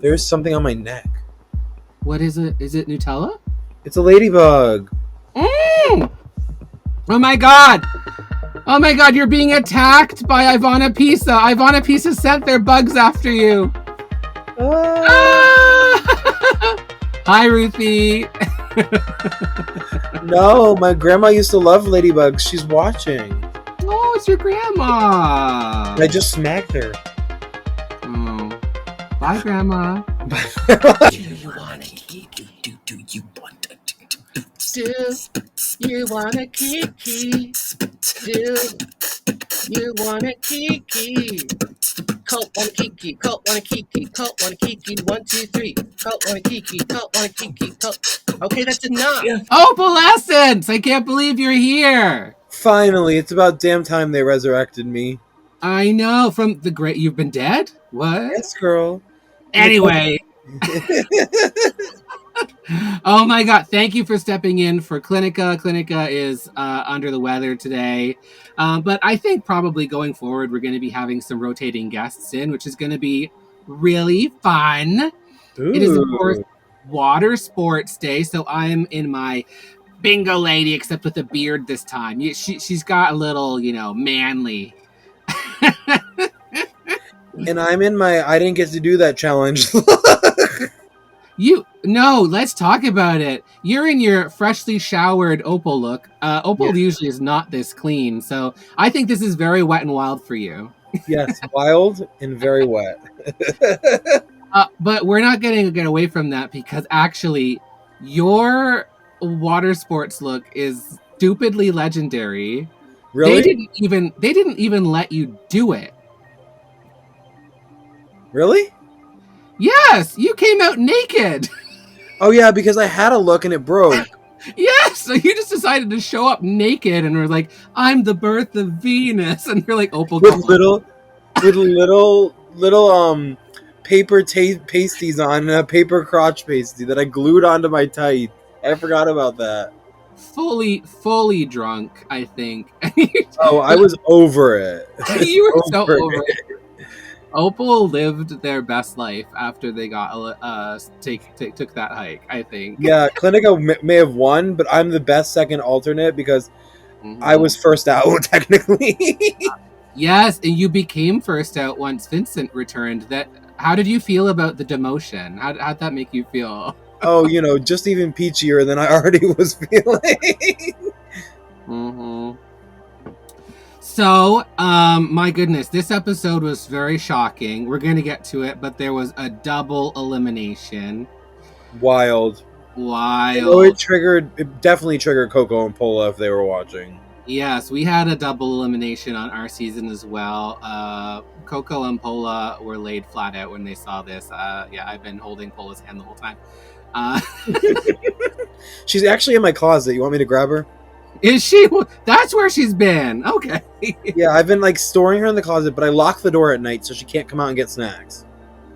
There's something on my neck. What is it? Is it Nutella? It's a ladybug. Mm! Oh my god! Oh my god, you're being attacked by Ivana Pisa. Ivana Pisa sent their bugs after you. Ah! Hi, Ruthie. No, my grandma used to love ladybugs. She's watching. Oh, it's your grandma. I just smacked her. Oh. Bye, Grandma. Do you want to kiki? Do you want to Do you want to kiki? Do you want to kiki? Cult Wannakiki, Cult Wannakiki, Cult Wannakiki, 1, 2, 3. Cult Wannakiki, Cult Wannakiki, Cult. Okay, that's enough. OPAL ESSENCE! I can't believe you're here. Finally, it's about damn time they resurrected me. I know, from the great. You've been dead? What? Yes, girl. Anyway. Oh my god, thank you for stepping in for Clinica. Clinica is under the weather today. But I think probably going forward, we're going to be having some rotating guests in, which is going to be really fun. Ooh. It is, of course, Water Sports Day, so I'm in my bingo lady, except with a beard this time. She's got a little, manly. And I'm in my I didn't get to do that challenge. No, let's talk about it. You're in your freshly showered Opal look. Opal usually is not this clean, so I think this is very wet and wild for you. Yes, wild and very wet. But we're not going to get away from that because actually your water sports look is stupidly legendary. Really? They didn't even let you do it. Really? Yes, you came out naked. Oh yeah, because I had a look and it broke. Yes, so you just decided to show up naked and were like, "I'm the birth of Venus," and you're like, "Opal." With little paper pasties on and a paper crotch pasty that I glued onto my tight. I forgot about that. Fully drunk, I think. Oh, I was over it. You were so over it. Opal lived their best life after they got took that hike, I think. Yeah, Clinica may have won, but I'm the best second alternate because I was first out, technically. Yes, and you became first out once Vincent returned. How did you feel about the demotion? How'd that make you feel? Oh, just even peachier than I already was feeling. Mm-hmm. So, my goodness, this episode was very shocking. We're going to get to it, but there was a double elimination. Wild. Oh, it definitely triggered Coco and Pola if they were watching. Yes, we had a double elimination on our season as well. Coco and Pola were laid flat out when they saw this. I've been holding Pola's hand the whole time. She's actually in my closet. You want me to grab her? Is she? That's where she's been. Okay. Yeah, I've been storing her in the closet, but I lock the door at night so she can't come out and get snacks.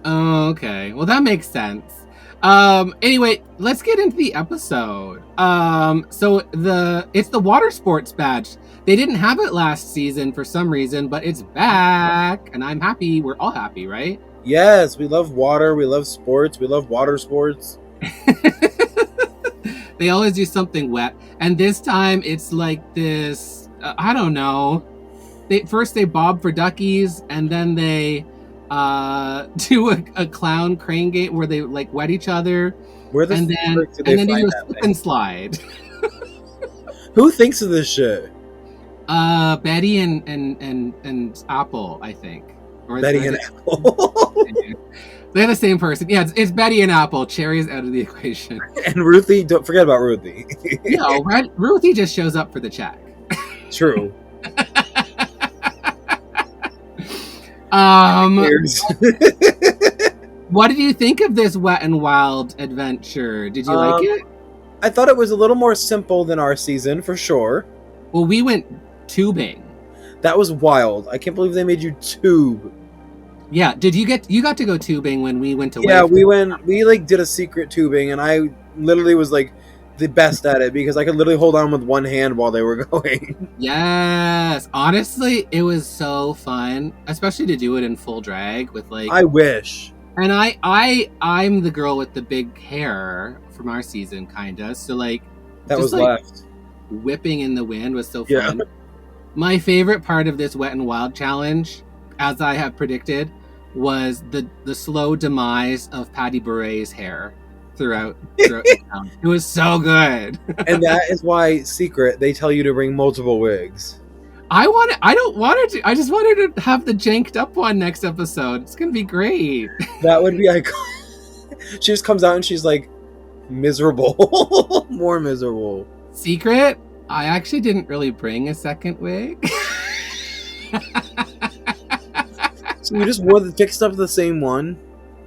Oh, okay. Well, that makes sense. Anyway, let's get into the episode. So it's the water sports badge. They didn't have it last season for some reason, but it's back, and I'm happy. We're all happy, right? Yes, we love water. We love sports. We love water sports. They always do something wet, and this time it's like this. I don't know. First they bob for duckies, and then they do a clown crane game where they wet each other. And then they do a slip and slide. Who thinks of this shit? Betty and Apple, I think. Or Betty and Apple. They're the same person. Yeah, it's Betty and Apple. Cherry's out of the equation. And Ruthie, don't forget about Ruthie. No, Ruthie just shows up for the check. True. What did you think of this Wet and Wild adventure? Did you like it? I thought it was a little more simple than our season, for sure. Well, we went tubing. That was wild. I can't believe they made you tube. Yeah, you got to go tubing when we went to Yeah, we did a secret tubing, and I literally was the best at it because I could literally hold on with one hand while they were going. Yes, honestly, it was so fun, especially to do it in full drag with I wish. And I'm the girl with the big hair from our season, kinda. So like That just was like left. whipping in the wind was so Yeah. fun. My favorite part of this Wet and Wild challenge, as I have predicted, was the slow demise of Patty Bure's hair throughout the town. It was so good. And that is why secret they tell you to bring multiple wigs. I don't want her to. I just want her to have the janked up one next episode. It's gonna be great. That would be iconic. She just comes out and she's like miserable. More miserable. Secret, I actually didn't really bring a second wig. So you just wore the fixed up the same one?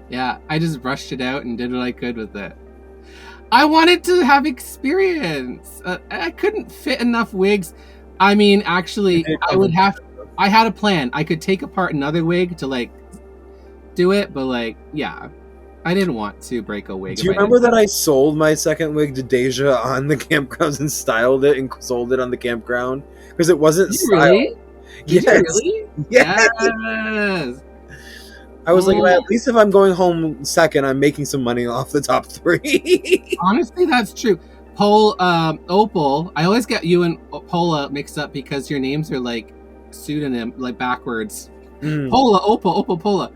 Yeah, I just brushed it out and did what I could with it. I wanted to have experience. I couldn't fit enough wigs. I mean, actually, I had a plan. I could take apart another wig to like do it, but like, yeah, I didn't want to break a wig. Do you remember that I sold my second wig to Deja on the campgrounds and styled it and sold it on the campground? Because it wasn't styled. Really? Did you really? Yes. Yes. I was like, at least if I'm going home second, I'm making some money off the top three. Honestly, that's true. Opal, I always get you and Pola mixed up because your names are like pseudonym, like backwards. Pola, Opal, Pola.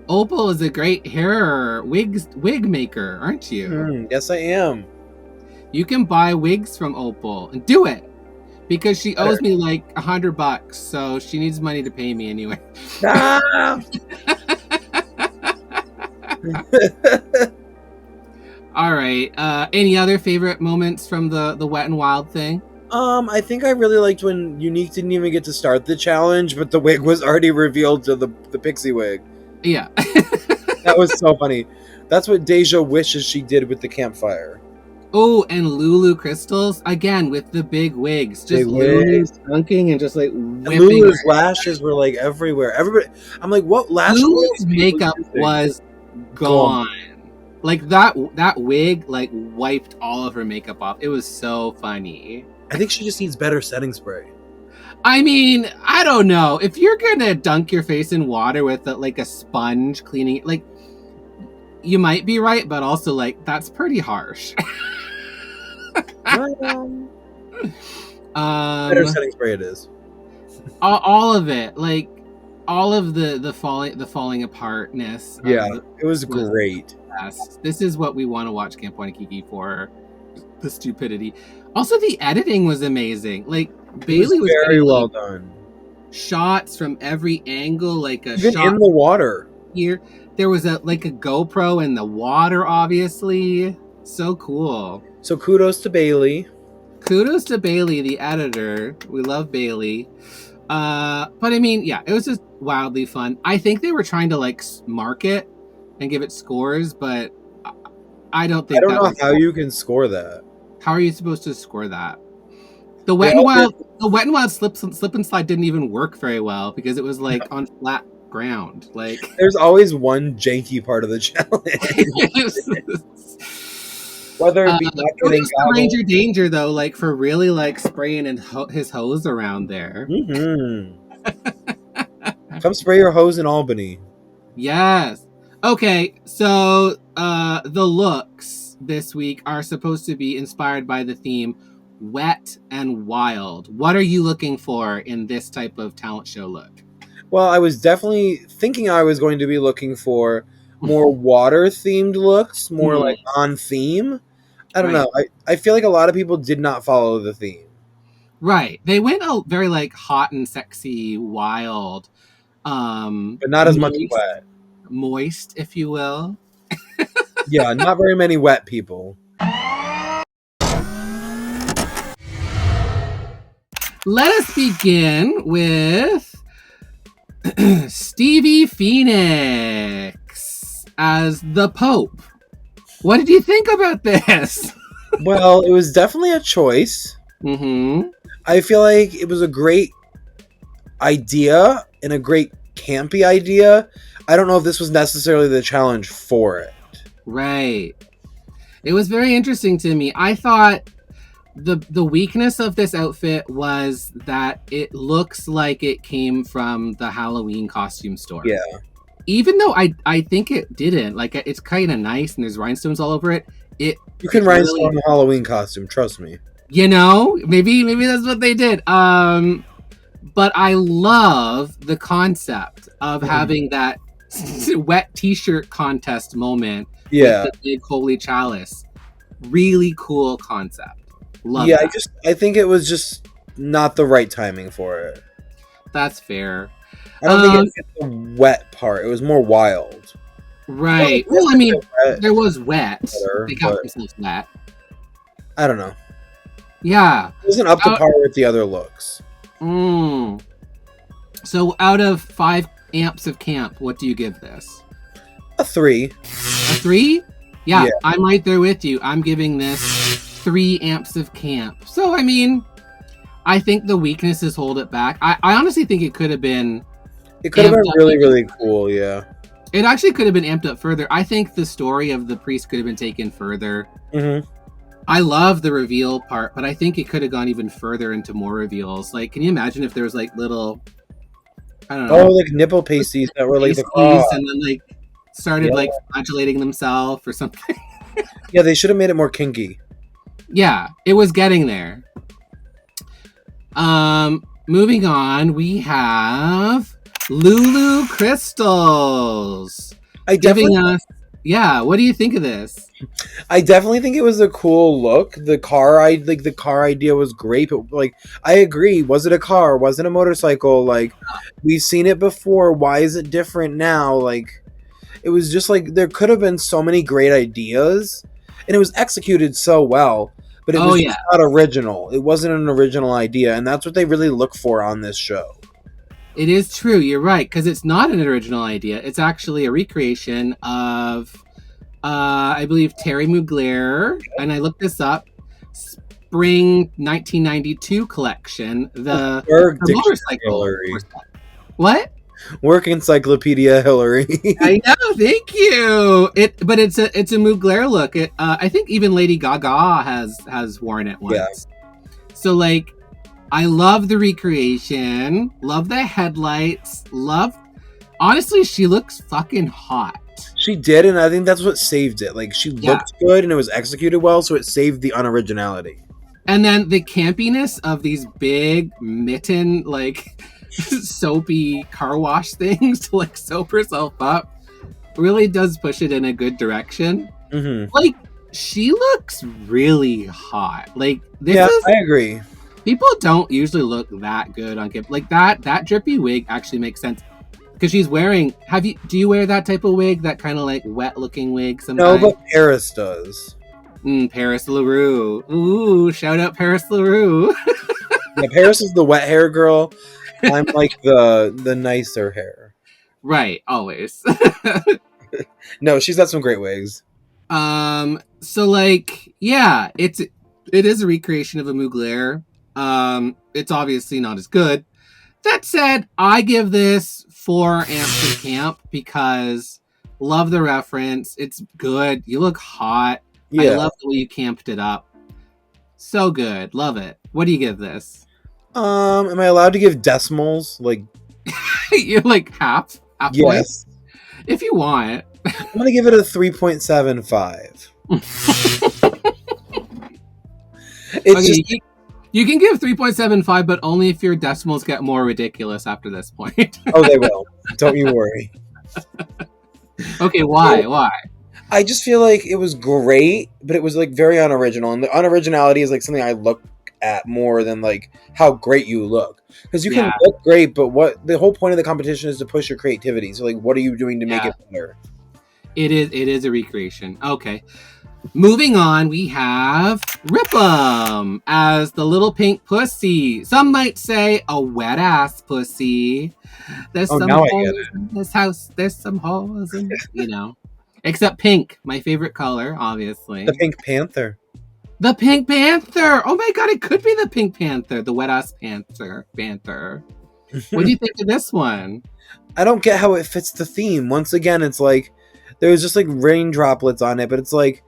Opal is a great hair wig maker, aren't you? Yes, I am. You can buy wigs from Opal and do it because she owes me like $100, so she needs money to pay me anyway. Ah! All right. Any other favorite moments from the Wet and Wild thing? I think I really liked when Unique didn't even get to start the challenge, but the wig was already revealed to the pixie wig. Yeah. That was so funny. That's what Deja wishes she did with the campfire. Oh, and Lulu crystals again with the big wigs, just Lulu dunking and just like whipping. And Lulu's lashes were like everywhere. Everybody, I'm like, what lash? Lulu's makeup was gone. Like that wig like wiped all of her makeup off. It was so funny. I think she just needs better setting spray. I mean, I don't know. If you're gonna dunk your face in water with like a sponge cleaning it, like you might be right, but also like that's pretty harsh. Better setting spray it is. All of it, like all of the falling apartness. Yeah, it was great. This is what we want to watch Camp Wannakiki for. The stupidity. Also, the editing was amazing. Like Bailey was very well done. Shots from every angle, like a even shot in the water. Here, there was a GoPro in the water. Obviously, so cool. So kudos to Bailey. Kudos to Bailey, the editor. We love Bailey. But I mean, yeah, it was just wildly fun. I think they were trying to like mark it and give it scores, but I don't think. I don't know how you can score that. How are you supposed to score that? The Wet and Wild slip and slide didn't even work very well because it was like on flat ground. Like there's always one janky part of the challenge. Whether it be not getting Ranger Danger though, like for really like spraying his hose around there. Come spray your hose in Albany. Yes. Okay, so the looks this week are supposed to be inspired by the theme Wet and Wild. What are you looking for in this type of talent show look? Well, I was definitely thinking I was going to be looking for more water-themed looks, more like on theme. I don't know. I feel like a lot of people did not follow the theme. Right. They went very like hot and sexy, wild. But not as much wet. Moist, if you will. Yeah, not very many wet people. Let us begin with Stevie Phoenix as the Pope. What did you think about this? Well, it was definitely a choice. I feel like it was a great idea and a great campy idea. I don't know if this was necessarily the challenge for it. Right. It was very interesting to me. I thought the weakness of this outfit was that it looks like it came from the Halloween costume store. Yeah. even though I think it didn't, like, it's kind of nice and there's rhinestones all over it. You can rhinestone a Halloween costume, trust me. You know, maybe that's what they did. But I love the concept of having that wet t-shirt contest moment with the big holy chalice. Really cool concept. Love that. I think it was just not the right timing for it. That's fair. I don't think it fit the wet part. It was more wild. Right. Well, I mean, there was wet. They got themselves wet. I don't know. Yeah. It wasn't up to par with the other looks. So out of 5 amps of camp, what do you give this? A 3. A 3? Yeah, I'm right there with you. I'm giving this 3 amps of camp. So, I mean, I think the weaknesses hold it back. I honestly think it could have been... It could have been really, really cool, yeah. It actually could have been amped up further. I think the story of the priest could have been taken further. Mm-hmm. I love the reveal part, but I think it could have gone even further into more reveals. Like, can you imagine if there was, like, little... I don't know. Oh, like nipple pasties that were like the cross. And then, like, started, like, flagellating themselves or something. Yeah, they should have made it more kinky. Yeah, it was getting there. Moving on, we have Lulu Crystals. What do you think of this? I definitely think it was a cool look. The car idea was great, but like I agree. Was it a car? Was it a motorcycle? Like we've seen it before. Why is it different now? Like it was just like there could have been so many great ideas, and it was executed so well. But it was not original. It wasn't an original idea, and that's what they really look for on this show. It is true. You're right, because it's not an original idea. It's actually a recreation of, I believe, Terry Mugler, and I looked this up, Spring 1992 collection, the motorcycle. What? Work Encyclopedia Hillary. I know, thank you. But it's a Mugler look. I think even Lady Gaga has worn it once. Yeah. So like, I love the recreation. Love the headlights. Honestly, she looks fucking hot. She did, and I think that's what saved it. Like she looked good, and it was executed well, so it saved the unoriginality. And then the campiness of these big mitten like. Soapy car wash things to like soap herself up really does push it in a good direction. Mm-hmm. Like she looks really hot. Like I agree. People don't usually look that good on camp. Like that drippy wig actually makes sense because she's wearing. Do you wear that type of wig? That kind of like wet looking wig sometimes? No, but Paris does. Paris LaRue. Ooh, shout out Paris LaRue. Yeah, Paris is the wet hair girl. I'm like the nicer hair. Right, always. No, she's got some great wigs. So like, yeah, it is a recreation of a Mugler. It's obviously not as good. That said, I give this 4 amps of camp because love the reference. It's good. You look hot. Yeah. I love the way you camped it up. So good. Love it. What do you give this? Am I allowed to give decimals? Like you're like half yes. Point? If you want. I'm gonna give it a 3.75. You can give 3.75, but only if your decimals get more ridiculous after this point. Oh, they will. Don't you worry. Okay, why? I just feel like it was great, but it was like very unoriginal, and the unoriginality is like something I look at more than like how great you look, because you can look great, but what the whole point of the competition is to push your creativity. So like, what are you doing to make it better? It is a recreation. Okay, moving on, we have Rip'em as the little pink pussy. Some might say a wet ass pussy. There's some holes in this house. There's some holes in except pink, my favorite color, obviously. The Pink Panther. The Pink Panther! Oh my god, it could be the Pink Panther, the wet-ass panther. What do you think of this one? I don't get how it fits the theme. Once again, it's like, there's just like rain droplets on it, but it's like,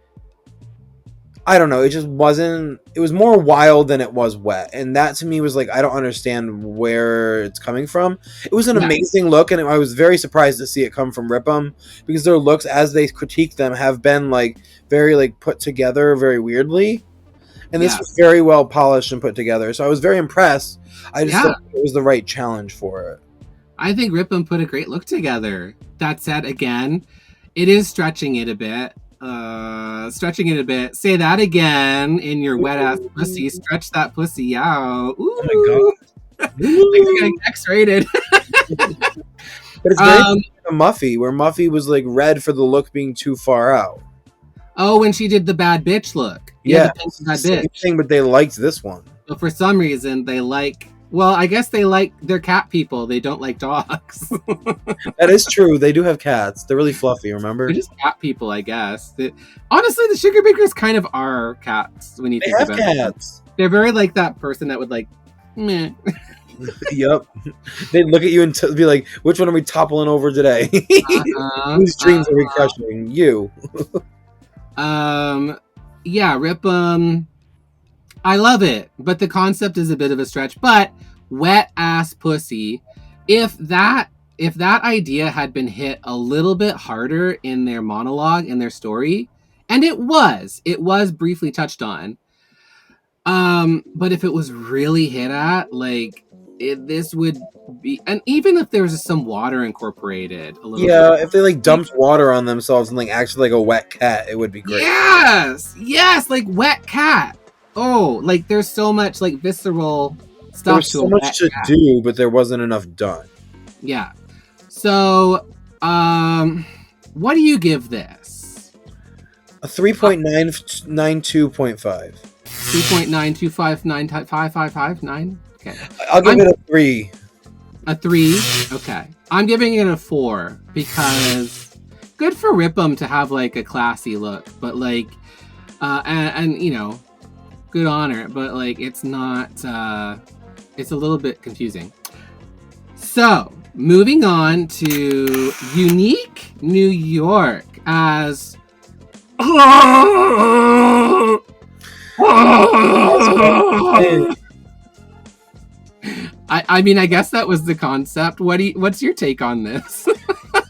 I don't know. It just wasn't. It was more wild than it was wet, and that to me was like I don't understand where it's coming from. It was an amazing look, and I was very surprised to see it come from Rip'em because their looks, as they critique them, have been like very like put together very weirdly, and this was very well polished and put together. So I was very impressed. I just thought it was the right challenge for it. I think Rip'em put a great look together. That said, again, it is stretching it a bit. Say that again in your wet ass pussy. Stretch that pussy out. Ooh. Oh my god! It's getting X-rated. But it's very Muffy, where Muffy was like red for the look being too far out. Oh, when she did the bad bitch look. Yeah, bad same bitch thing, but they liked this one. But for some reason, they like. Well, I guess they like their cat people. They don't like dogs. That is true. They do have cats. They're really fluffy, remember? They're just cat people, I guess. Honestly, the Sugar Bakers kind of are cats when you think about it. They have cats. They're very like that person that would like, meh. Yep. They'd look at you and be like, which one are we toppling over today? Whose dreams are we crushing? You. Yeah, Rip'em. I love it, but the concept is a bit of a stretch. But wet ass pussy, if that idea had been hit a little bit harder in their monologue, in their story, and it was briefly touched on. But if it was really hit at, like, this would be, and even if there was some water incorporated a little bit. If they like dumped water on themselves and like acted like a wet cat, it would be great. Yes, like wet cat. Oh, like there's so much like visceral stuff. There's so much to do, but there wasn't enough done. Yeah. So, what do you give this? A 3.992.5. 3.925955559. Okay. I'll give it a 3. A 3. Okay. I'm giving it a 4 because good for Rip'em to have like a classy look, but like, and you know. Good honor, but like it's not it's a little bit confusing. So moving on to Unique New York as I mean, I guess that was the concept. What's your take on this?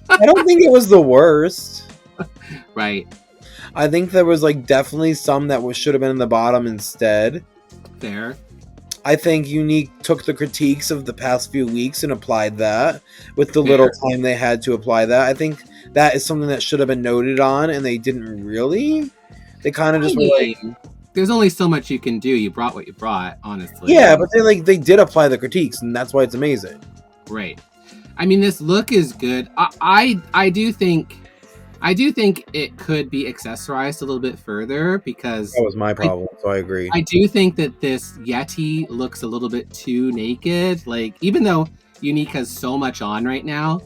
I don't think it was the worst. Right. I think there was like definitely some that should have been in the bottom instead. Fair. I think Unique took the critiques of the past few weeks and applied that with the little time they had to apply that. I think that is something that should have been noted on, and they didn't really. They kind of just were like, there's only so much you can do. You brought what you brought, honestly. Yeah, but they did apply the critiques, and that's why it's amazing. Right. I mean, this look is good. I do think it could be accessorized a little bit further because that was my problem, so I agree. I do think that this Yeti looks a little bit too naked. Like, even though Unique has so much on right now,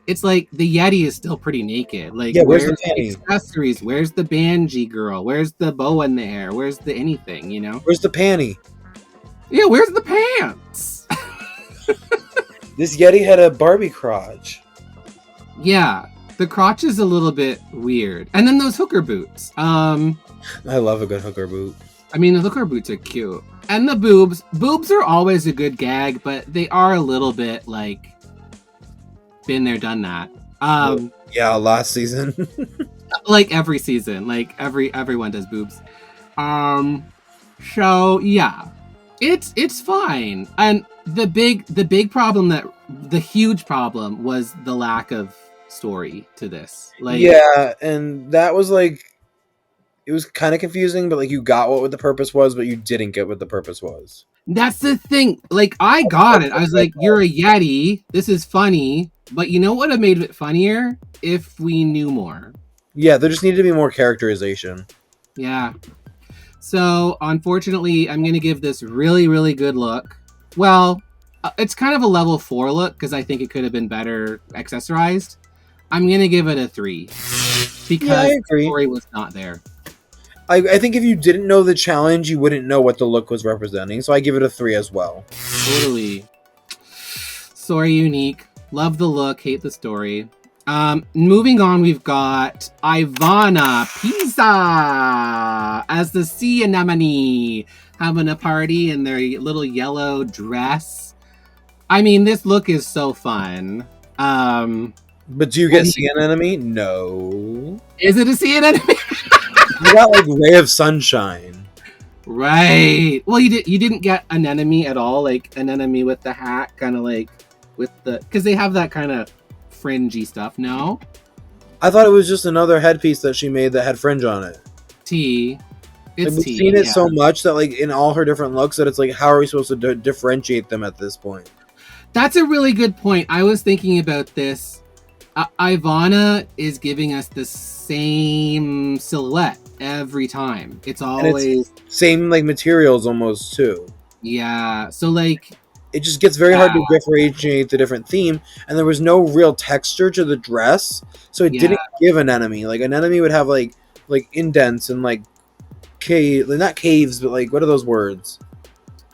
it's like the Yeti is still pretty naked. Like, yeah, where's the accessories? Where's the Banji girl? Where's the bow in the hair? Where's the anything, you know? Where's the panty? Yeah, where's the pants? This Yeti had a Barbie crotch. Yeah. The crotch is a little bit weird. And then those hooker boots. I love a good hooker boot. I mean, the hooker boots are cute. And the boobs. Boobs are always a good gag, but they are a little bit like been there, done that. Yeah, last season. Like every season. Like everyone does boobs. So yeah. It's fine. And the huge problem was the lack of story to this. Like, yeah, and that was like, it was kind of confusing, but like you got what the purpose was, but you didn't get what the purpose was. That's the thing. Like, I got it. I was like, you're a Yeti. This is funny. But you know what would have made it funnier? If we knew more. Yeah, there just needed to be more characterization. Yeah. So, unfortunately, I'm going to give this really, really good look. Well, it's kind of a level 4 look because I think it could have been better accessorized. I'm going to give it a 3 because the story was not there. I think if you didn't know the challenge, you wouldn't know what the look was representing. So I give it a 3 as well. Totally. Sorry, Unique. Love the look, hate the story. Moving on, we've got Ivana Pisa as the sea anemone having a party in their little yellow dress. I mean, this look is so fun. But do you get sea anemone? No. Is it a sea anemone? You got like ray of sunshine. Right. Well, you didn't get an enemy at all, like an enemy with the hat, kind of like with the, because they have that kind of fringy stuff. No, I thought it was just another headpiece that she made that had fringe on it. T. It's We've seen it so much that like in all her different looks that it's like, how are we supposed to differentiate them at this point? That's a really good point. I was thinking about this. Ivana is giving us the same silhouette every time. It's always same like materials almost too. Yeah. So like it just gets very hard to differentiate the different theme, and there was no real texture to the dress, so it didn't give an enemy. Like an enemy would have like indents and like not caves, but like what are those words?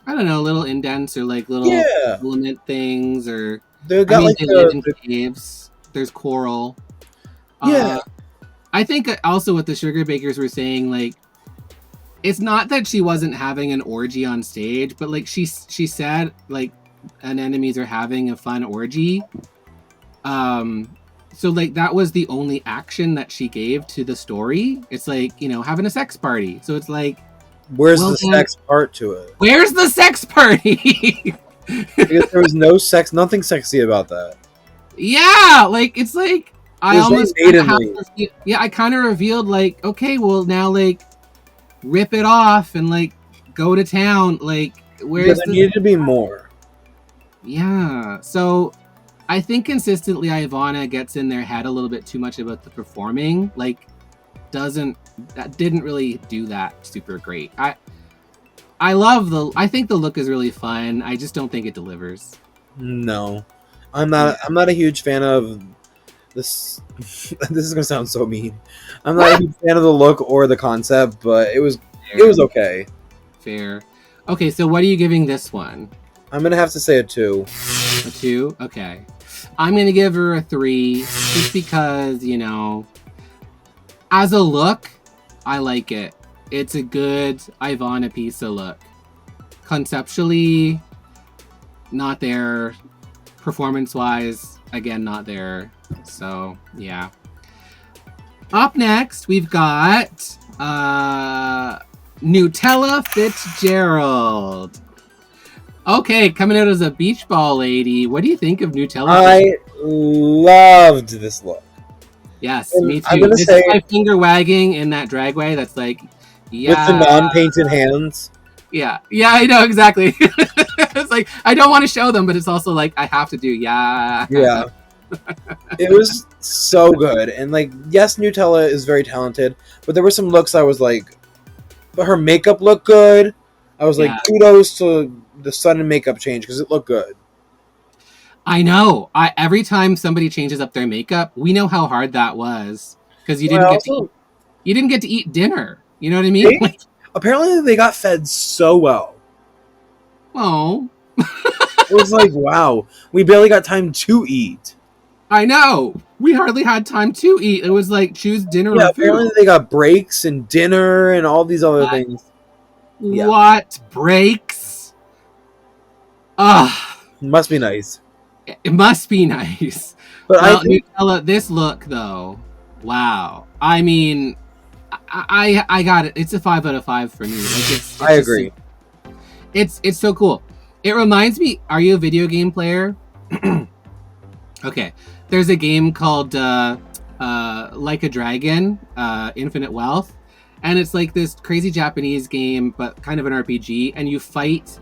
I don't know, little indents or like little element things, or they got they live in caves. There's coral. Yeah. I think also what the Sugar Bakers were saying, like, it's not that she wasn't having an orgy on stage, but like she said, like, enemies are having a fun orgy. So like that was the only action that she gave to the story. It's like, you know, having a sex party. So it's like, where's the sex part to it? Where's the sex party? Because there was no sex, nothing sexy about that. Yeah, like it's like I almost I kind of revealed like, okay, well now like rip it off and like go to town. Like where's there needed to be more. Yeah, so I think consistently Ivana gets in their head a little bit too much about the performing. Like didn't really do that super great. I think the look is really fun. I just don't think it delivers. No. I'm not a huge fan of this. This is gonna sound so mean. I'm not a huge fan of the look or the concept, but it was okay. Fair. Okay, so what are you giving this one? I'm gonna have to say a 2. A 2? Okay. I'm gonna give her a 3, just because, you know, as a look, I like it. It's a good Ivana Pisa look. Conceptually, not there. Performance-wise, again, not there. So, yeah. Up next, we've got Nutella Fitzgerald. Okay, coming out as a beach ball lady. What do you think of Nutella? I loved this look. Yes, me too. I'm gonna say, is my finger wagging in that dragway. That's like, yeah. With the non-painted hands. Yeah, I know exactly. It's like I don't want to show them, but it's also like I have to do. Yeah. It was so good, and like, yes, Nutella is very talented, but there were some looks I was like, but her makeup looked good. I was like, kudos to the sudden makeup change because it looked good. I know. Every time somebody changes up their makeup, we know how hard that was because you didn't get to eat dinner. You know what I mean? Apparently, they got fed so well. Oh. It was like, wow, we barely got time to eat. I know. We hardly had time to eat. It was like, choose dinner or food. Apparently they got breaks and dinner and all these other things. Yeah. What? Breaks? Must be nice. It must be nice. But well, Nutella, this look, though, wow. I mean, I got it. It's a 5 out of 5 for me. Like I agree. It's so cool. It reminds me. Are you a video game player? Okay. There's a game called Like a Dragon, Infinite Wealth, and it's like this crazy Japanese game, but kind of an RPG. And you fight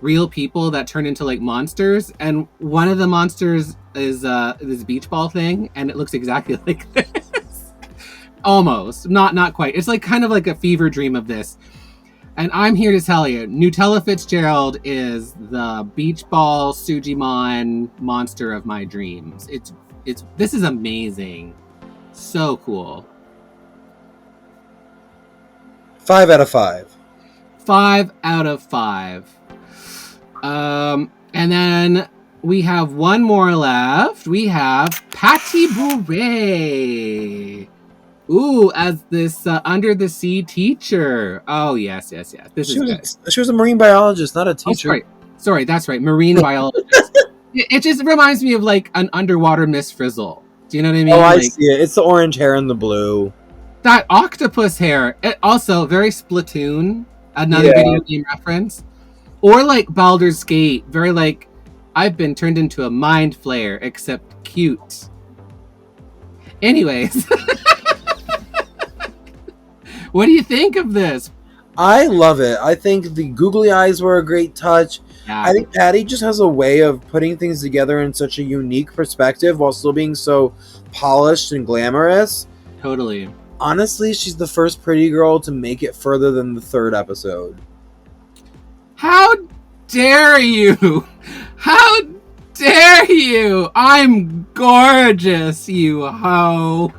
real people that turn into like monsters, and one of the monsters is this beach ball thing, and it looks exactly like this. Almost, not quite. It's like kind of like a fever dream of this. And I'm here to tell you, Nutella Fitzgerald is the beach ball Sujimon monster of my dreams. This is amazing. So cool. 5 out of 5. 5 out of 5. And then we have one more left. We have Patty Bure. Ooh, as this under the sea teacher. Oh yes. This is good. She was a marine biologist, not a teacher. Sorry, that's right. Marine biologist. It just reminds me of like an underwater Miss Frizzle. Do you know what I mean? Oh, I like, see it. It's the orange hair and the blue. That octopus hair. It also very Splatoon. Another video game reference. Or like Baldur's Gate. Very like, I've been turned into a mind flayer, except cute. Anyways. What do you think of this? I love it. I think the googly eyes were a great touch. Yeah. I think Patty just has a way of putting things together in such a unique perspective while still being so polished and glamorous. Totally. Honestly, she's the first pretty girl to make it further than the 3rd episode. How dare you? How dare you? I'm gorgeous, you hoe.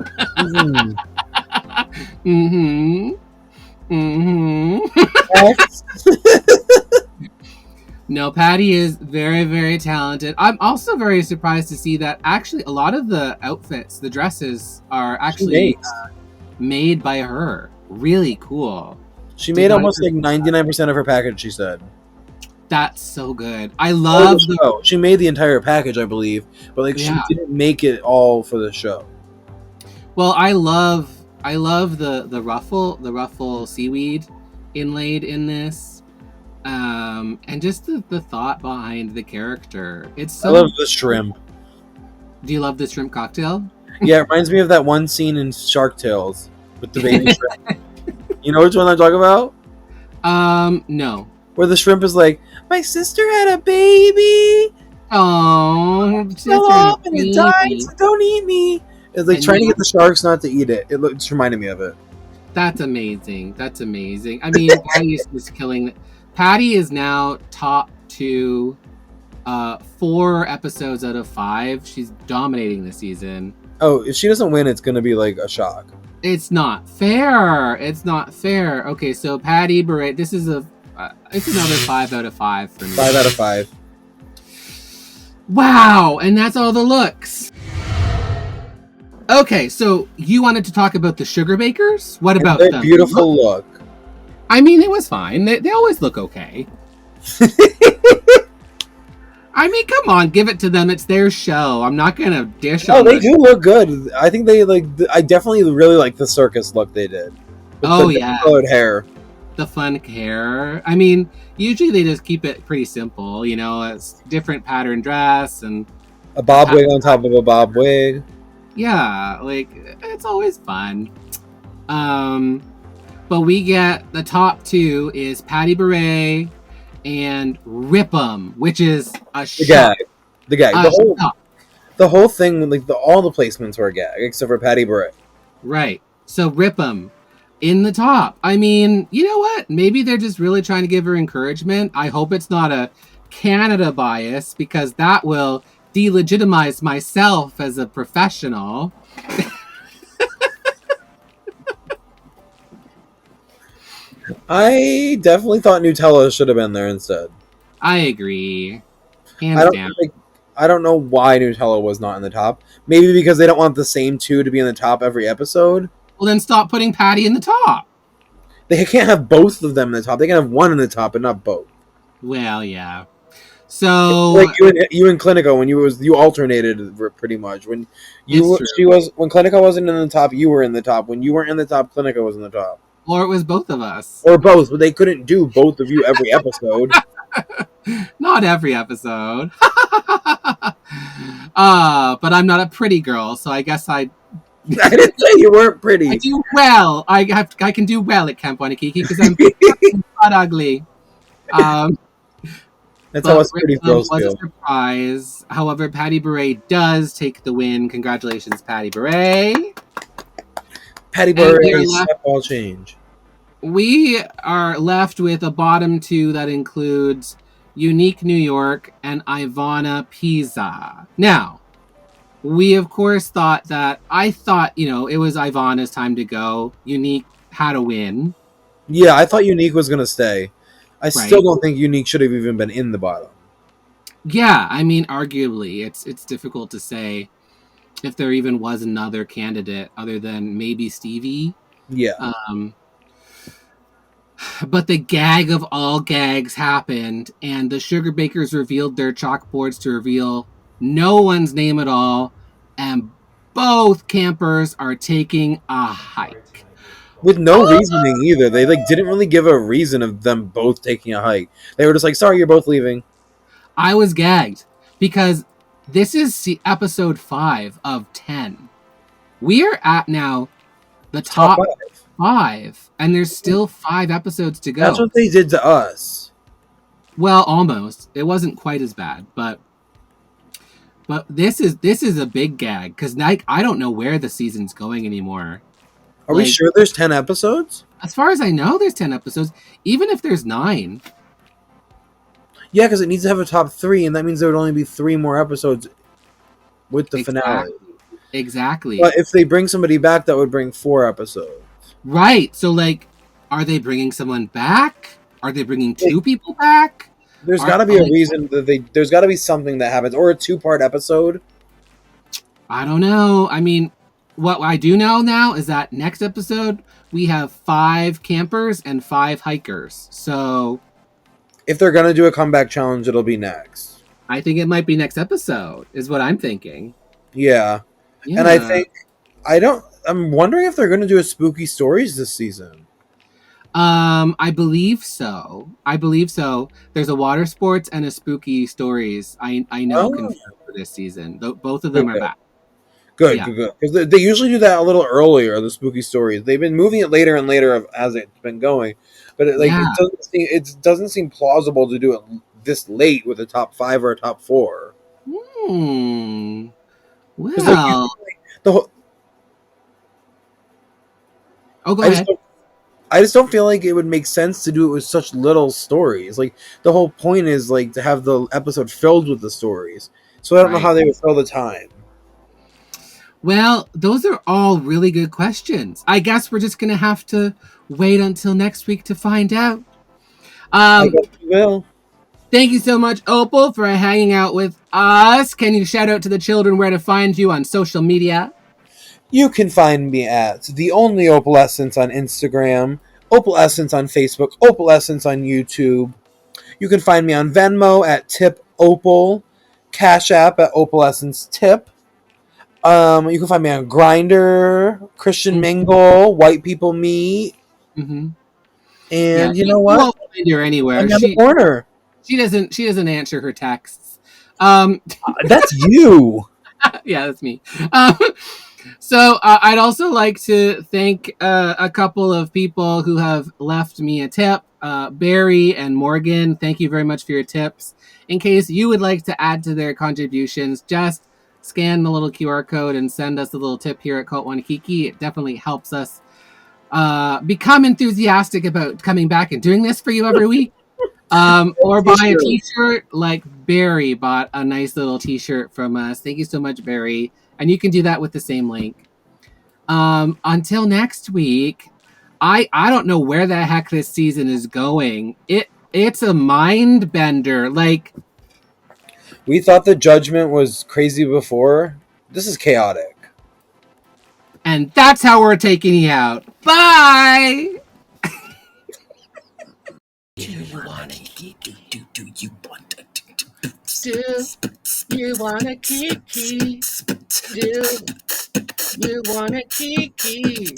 No, Patty is very, very talented. I'm also very surprised to see that actually a lot of the outfits, the dresses, are actually made by her. Really cool. She made almost like 99% of her package, she said. That's so good. I love the show. She made the entire package, I believe, but like she didn't make it all for the show. Well, I love the ruffle seaweed inlaid in this. And just the thought behind the character. It's so. I love the shrimp. Do you love the shrimp cocktail? Yeah, it reminds me of that one scene in Shark Tales with the baby shrimp. You know which one I'm talking about? No. Where the shrimp is like, my sister had a baby. Oh, fell off and it died, so don't eat me. It's like trying to get the sharks not to eat it. It just reminded me of it. That's amazing. I mean, Patty is just killing. Patty is now top 2, 4 episodes out of 5. She's dominating the season. Oh, if she doesn't win, it's going to be like a shock. It's not fair. Okay, so Patty Bure, this is it's another 5 out of 5 for me. 5 out of 5. Wow, and that's all the looks. Okay, so you wanted to talk about the sugar bakers? What about them? Beautiful look. I mean, it was fine. They always look okay. I mean, come on, give it to them. It's their show. I'm not gonna dish on. Oh, they do look good. I think they like. I definitely really like the circus look they did. With the colored hair. The fun hair. I mean, usually they just keep it pretty simple. You know, it's different pattern dress and a bob wig on top of a bob wig. Yeah, like it's always fun. But we get the top 2 is Patty Bure and Rip 'em, which is a shock. The gag. The whole thing, like all the placements were a gag, except for Patty Bure. Right. So Rip 'em in the top. I mean, you know what? Maybe they're just really trying to give her encouragement. I hope it's not a Canada bias, because that will delegitimize myself as a professional. I definitely thought Nutella should have been there instead. I agree. Hands down. I don't know why Nutella was not in the top. Maybe because they don't want the same 2 to be in the top every episode. Well, then stop putting Patty in the top. They can't have both of them in the top. They can have one in the top, but not both. Well, yeah. So like you and Clinica, when you alternated pretty much. When when Clinica wasn't in the top, you were in the top. When you weren't in the top, Clinica was in the top. Or it was both of us. Or both, but they couldn't do both of you every episode. Not every episode. But I'm not a pretty girl, so I guess I didn't say you weren't pretty. I do well. I can do well at Camp Wannakiki because I'm not ugly. That's how us pretty girls feel. Was a surprise. However, Patty Bure does take the win. Congratulations, Patty Bure. Patty Bure is step ball change. We are left with a bottom 2 that includes Unique New York and Ivana Pisa. Now, we of course thought it was Ivana's time to go. Unique had a win. Yeah, I thought Unique was going to stay. I still don't think Unique should have even been in the bottom. Yeah, I mean, arguably, it's difficult to say. if there even was another candidate other than maybe Stevie. Yeah. But the gag of all gags happened, and the Sugar Bakers revealed their chalkboards to reveal no one's name at all, and both campers are taking a hike. With no reasoning either. They didn't really give a reason of them both taking a hike. They were just like, sorry, you're both leaving. I was gagged because this is episode 5 of 10. We are at now the top 5, and there's still 5 episodes to go. That's what they did to us. Well, almost. It wasn't quite as bad, but this is a big gag because I don't know where the season's going anymore. Are we sure there's 10 episodes? As far as I know, there's 10 episodes. Even if there's 9. Yeah, because it needs to have a top 3, and that means there would only be 3 more episodes with the finale. Exactly. But if they bring somebody back, that would bring 4 episodes. Right. So, are they bringing someone back? Are they bringing 2 people back? There's got to be a reason that there's got to be something that happens, or a 2-part episode. I don't know. I mean, what I do know now is that next episode we have 5 campers and 5 hikers. So if they're gonna do a comeback challenge, it'll be next. I think it might be next episode, is what I'm thinking. Yeah. And I think I'm wondering if they're gonna do a spooky stories this season. I believe so. There's a water sports and a spooky stories. I know confirmed for this season. Both of them are back. Good. Because they usually do that a little earlier. The spooky stories. They've been moving it later and later as it's been going, but it doesn't seem plausible to do it this late with a top 5 or a top 4. Well, go ahead. I just don't feel like it would make sense to do it with such little stories. Like, the whole point is to have the episode filled with the stories. So I don't know how they would fill the time. Well, those are all really good questions. I guess we're just going to have to wait until next week to find out. I guess we will. Thank you so much, Opal, for hanging out with us. Can you shout out to the children where to find you on social media? You can find me at The Only Opal Essence on Instagram, Opal Essence on Facebook, Opal Essence on YouTube. You can find me on Venmo at Tip Opal, Cash App at Opal Essence Tip. You can find me on Grindr, Christian Mingle, White People Meet. Mm-hmm. And you know what? You won't find her anywhere. I'm in the corner. She doesn't answer her texts. That's you. Yeah, that's me. So I'd also like to thank a couple of people who have left me a tip. Barry and Morgan, thank you very much for your tips. In case you would like to add to their contributions, just scan the little QR code and send us a little tip here at Cult Wannakiki. It definitely helps us become enthusiastic about coming back and doing this for you every week. Or buy a t-shirt, like Barry bought a nice little t-shirt from us. Thank you so much, Barry. And you can do that with the same link. Until next week, I don't know where the heck this season is going. It's a mind bender. We thought the judgment was crazy before. This is chaotic. And that's how we're taking you out. Bye! Do you wanna kiki? Do you want to do you wanna kiki? Do you wanna kiki?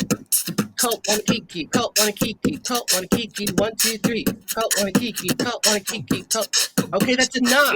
Cult Wannakiki, Cult Wannakiki, Cult Wannakiki, 1, 2, 3. Cult Wannakiki, Cult Wannakiki, Cult. Okay, that's enough.